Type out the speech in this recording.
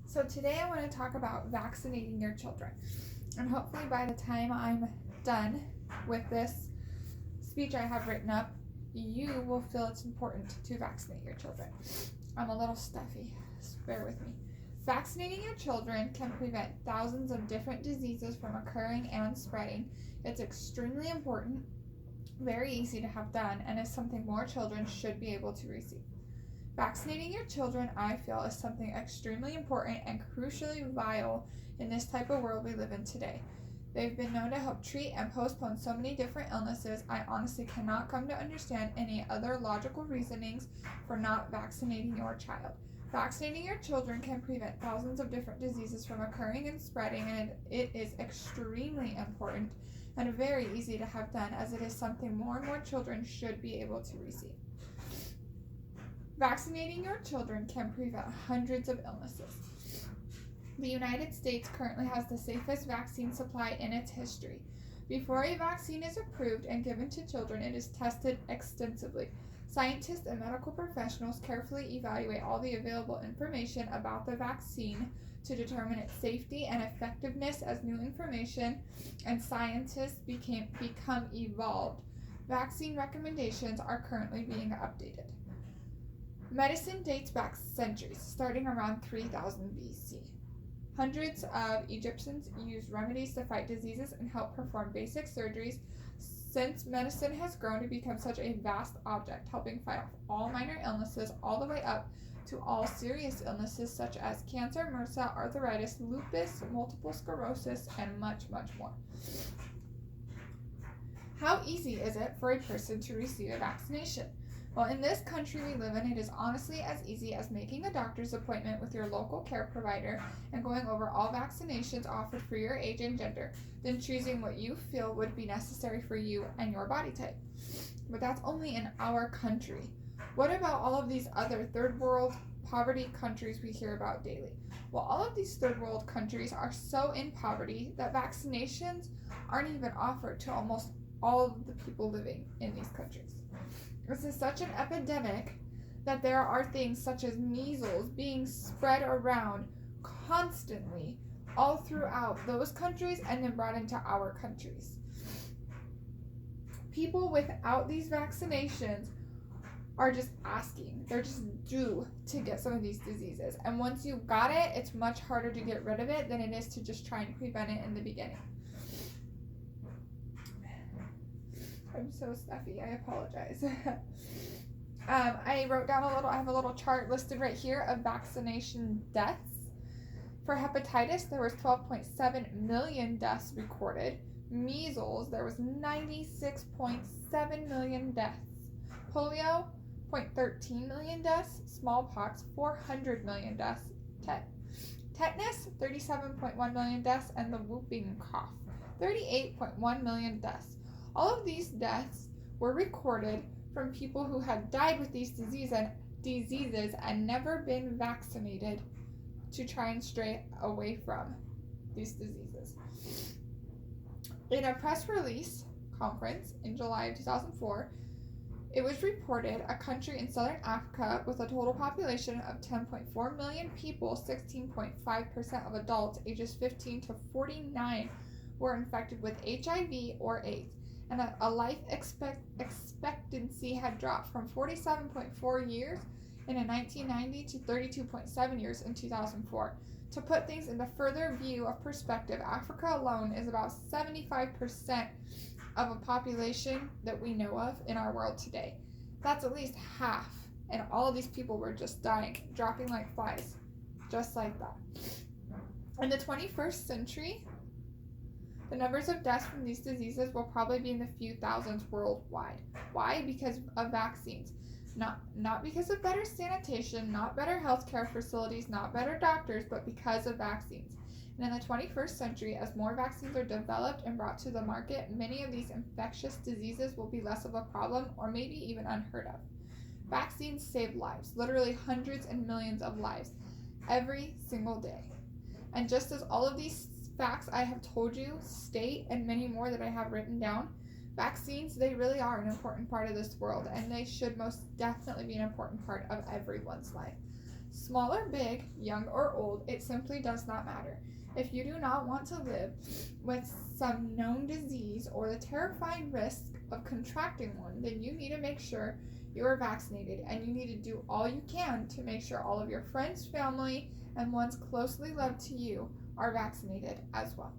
So today I want to talk about vaccinating your children. And hopefully by the time I'm done with this speech I have written up, you will feel it's important to vaccinate your children. I'm a little stuffy, so bear with me. Vaccinating your children can prevent thousands of different diseases from occurring and spreading. It's extremely important, very easy to have done, and is something more children should be able to receive. Vaccinating your children, I feel, is something extremely important and crucially vital in this type of world we live in today. They've been known to help treat and postpone so many different illnesses. I honestly cannot come to understand any other logical reasonings for not vaccinating your child. Vaccinating your children can prevent thousands of different diseases from occurring and spreading, and it is extremely important and very easy to have done, as it is something more and more children should be able to receive. Vaccinating your children can prevent hundreds of illnesses. The United States currently has the safest vaccine supply in its history. Before a vaccine is approved and given to children, it is tested extensively. Scientists and medical professionals carefully evaluate all the available information about the vaccine to determine its safety and effectiveness. As new information and scientists become evolved, vaccine recommendations are currently being updated. Medicine dates back centuries, starting around 3000 BC. Hundreds of Egyptians used remedies to fight diseases and help perform basic surgeries. Since medicine has grown to become such a vast object, helping fight off all minor illnesses all the way up to all serious illnesses such as cancer, MRSA, arthritis, lupus, multiple sclerosis, and much, much more. How easy is it for a person to receive a vaccination? Well, in this country we live in, it is honestly as easy as making a doctor's appointment with your local care provider and going over all vaccinations offered for your age and gender, then choosing what you feel would be necessary for you and your body type. But that's only in our country. What about all of these other third world poverty countries we hear about daily? Well, all of these third world countries are so in poverty that vaccinations aren't even offered to almost all of the people living in these countries. This is such an epidemic that there are things such as measles being spread around constantly all throughout those countries and then brought into our countries. People without these vaccinations are just asking. They're just due to get some of these diseases. And once you got it, it's much harder to get rid of it than it is to just try and prevent it in the beginning. I'm so stuffy, I apologize. I wrote down I have a little chart listed right here of vaccination deaths. For hepatitis, there was 12.7 million deaths recorded. Measles, there was 96.7 million deaths. Polio, 0.13 million deaths. Smallpox, 400 million deaths. Tetanus, 37.1 million deaths. And the whooping cough, 38.1 million deaths. All of these deaths were recorded from people who had died with these diseases and never been vaccinated to try and stray away from these diseases. In a press release conference in July of 2004, it was reported a country in southern Africa with a total population of 10.4 million people, 16.5% of adults ages 15 to 49 were infected with HIV or AIDS. And a life expectancy had dropped from 47.4 years in 1990 to 32.7 years in 2004. To put things into further view of perspective, Africa alone is about 75% of a population that we know of in our world today. That's at least half, and all of these people were just dying, dropping like flies, just like that. In the 21st century, the numbers of deaths from these diseases will probably be in the few thousands worldwide. Why? Because of vaccines. Not because of better sanitation, not better healthcare facilities, not better doctors, but because of vaccines. And in the 21st century, as more vaccines are developed and brought to the market, many of these infectious diseases will be less of a problem or maybe even unheard of. Vaccines save lives, literally hundreds and millions of lives, every single day. And just as all of these facts I have told you state, and many more that I have written down, vaccines, they really are an important part of this world, and they should most definitely be an important part of everyone's life. Small or big, young or old, it simply does not matter. If you do not want to live with some known disease or the terrifying risk of contracting one, then you need to make sure you are vaccinated, and you need to do all you can to make sure all of your friends, family, and ones closely loved to you are vaccinated as well.